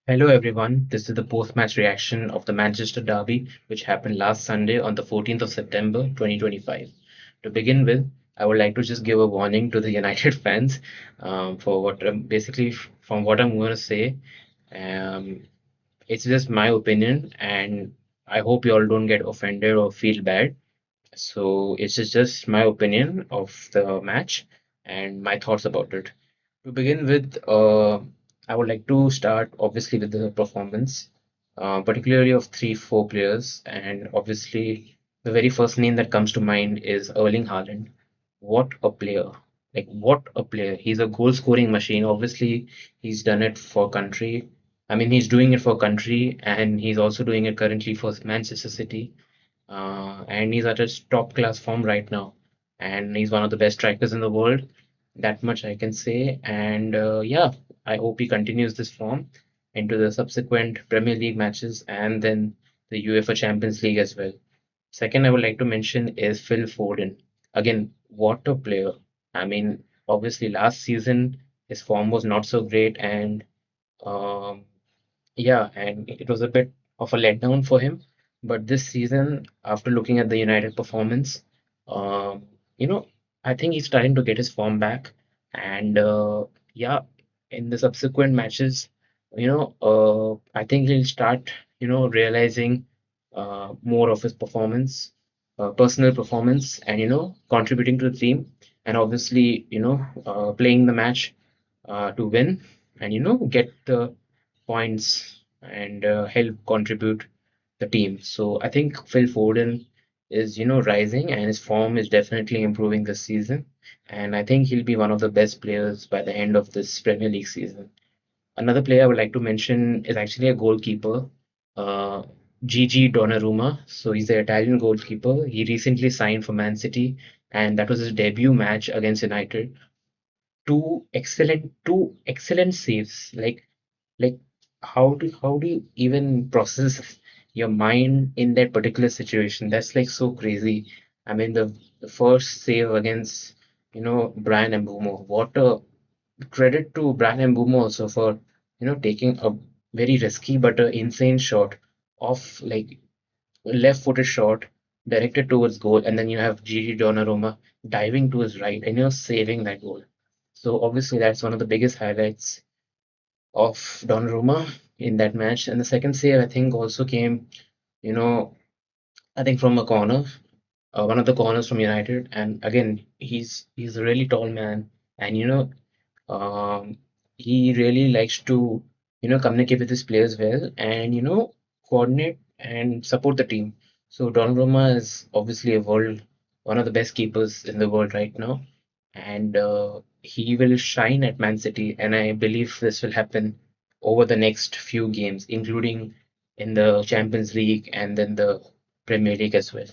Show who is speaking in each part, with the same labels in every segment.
Speaker 1: Hello everyone, this is the post-match reaction of the Manchester Derby, which happened last Sunday on the 14th of September 2025. To begin with, I would like to just give a warning to the United fans for what basically from what I'm going to say. Um, it's just my opinion, and I hope you all don't get offended or feel bad. So it's just my opinion of the match and my thoughts about it. To begin with, I would like to start obviously with the performance, particularly of three, four players. And obviously, the very first name that comes to mind is Erling Haaland. What a player! Like, what a player. He's a goal scoring machine. Obviously, he's done it for country. I mean, he's doing it for country, and he's also doing it currently for Manchester City. And he's at his top class form right now. And he's one of the best strikers in the world. That much I can say. And yeah, I hope he continues this form into the subsequent Premier League matches and then the UEFA Champions League as well. Second, I would like to mention is Phil Foden. Again, what a player. I mean, obviously, last season his form was not so great, and um, yeah, and it was a bit of a letdown for him. But this season, after looking at the United performance, um, you know, I think he's starting to get his form back. And yeah, in the subsequent matches, I think he'll start, realizing more of his performance, personal performance, and, contributing to the team. And obviously, playing the match to win and, get the points and help contribute the team. So I think Phil Foden is, rising and his form is definitely improving this season. And I think he'll be one of the best players by the end of this Premier League season. Another player I would like to mention is actually a goalkeeper, uh, Gigi Donnarumma. So he's the Italian goalkeeper. He recently signed for Man City, and that was his debut match against United. Two excellent saves. Like how do you even process your mind in that particular situation? That's like so crazy. I mean the first save against Brian Mbumo. What a credit to Brian Mbumo also for taking a very risky but a insane shot off like left-footed shot directed towards goal, and then you have Gigi Donnarumma diving to his right and saving that goal. So obviously that's one of the biggest highlights of Donnarumma in that match. And the second save, I think, also came, you know, I think from a corner, one of the corners from United. And again, he's a really tall man, and um, he really likes to communicate with his players well, and coordinate and support the team. So Donnarumma is obviously one of the best keepers in the world right now, and he will shine at Man City. And I believe this will happen over the next few games, including in the Champions League and then the Premier League as well.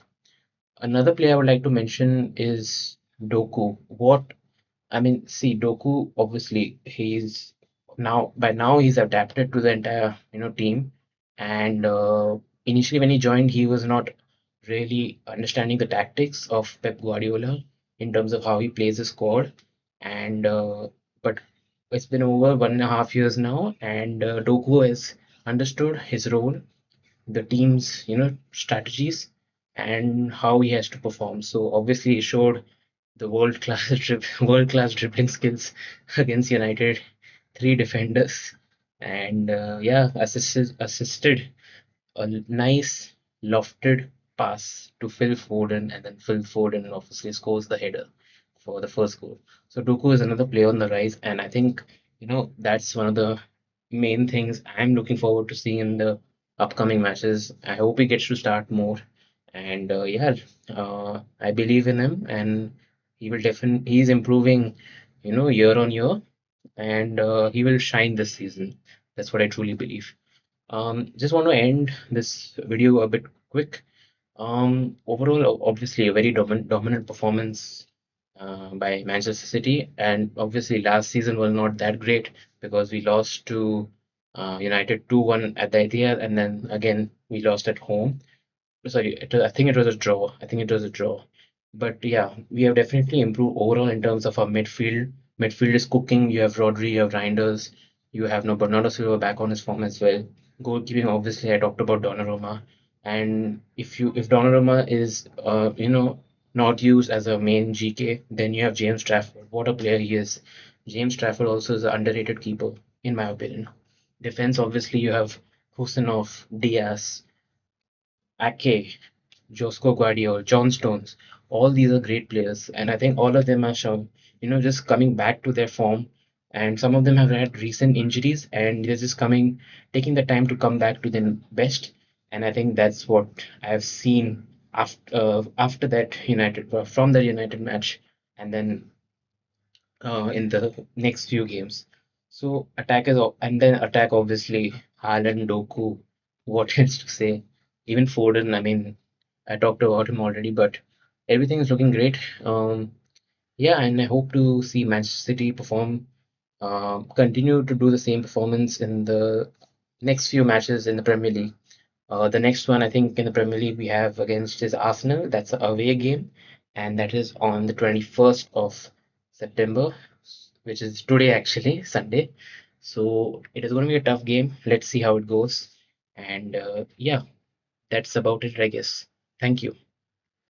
Speaker 1: Another player I would like to mention is Doku. I mean, see, Doku, obviously, by now he's adapted to the entire, team. And initially when he joined, he was not really understanding the tactics of Pep Guardiola in terms of how he plays his squad. And but it's been over 1.5 years now, and Doku has understood his role, the team's, strategies, and how he has to perform. So obviously, he showed the world class dribbling skills against United, three defenders, and yeah, assisted a nice lofted pass to Phil Foden, and then Phil Foden obviously scores the header for the first goal. So Doku is another player on the rise, and I think that's one of the main things I'm looking forward to seeing in the upcoming matches. I hope he gets to start more, and yeah, I believe in him, and he's improving, year on year, and he will shine this season. That's what I truly believe. Just want to end this video a bit quick. Overall, obviously, a very dominant performance by Manchester City, and obviously, last season was not that great because we lost to United 2-1 at the Etihad, and then again we lost at home. Sorry, I think it was a draw. I think it was a draw. But yeah, we have definitely improved overall in terms of our midfield. Midfield is cooking. You have Rodri, you have Reinders, You have no Bernardo Silva back on his form as well. Goalkeeping, obviously, I talked about Donnarumma. And if Donnarumma is not used as a main GK, then you have James Trafford. What a player he is. James Trafford also is an underrated keeper, in my opinion. Defense, obviously, you have Husanov, Diaz, Ake, Josko Guardiola, John Stones. All these are great players, and I think all of them are just coming back to their form. And some of them have had recent injuries, and they're just taking the time to come back to their best. And I think that's what I've seen after that from the United match, and then in the next few games. So and then attack obviously Haaland, Doku, what else to say? Even Foden. I mean, I talked about him already, but everything is looking great. Yeah, and I hope to see Manchester City continue to do the same performance in the next few matches in the Premier League. The next one, I think, in the Premier League we have against is Arsenal. That's an away game, and that is on the 21st of September, which is today, actually, Sunday. So it is going to be a tough game. Let's see how it goes. And yeah, that's about it, I guess. Thank you.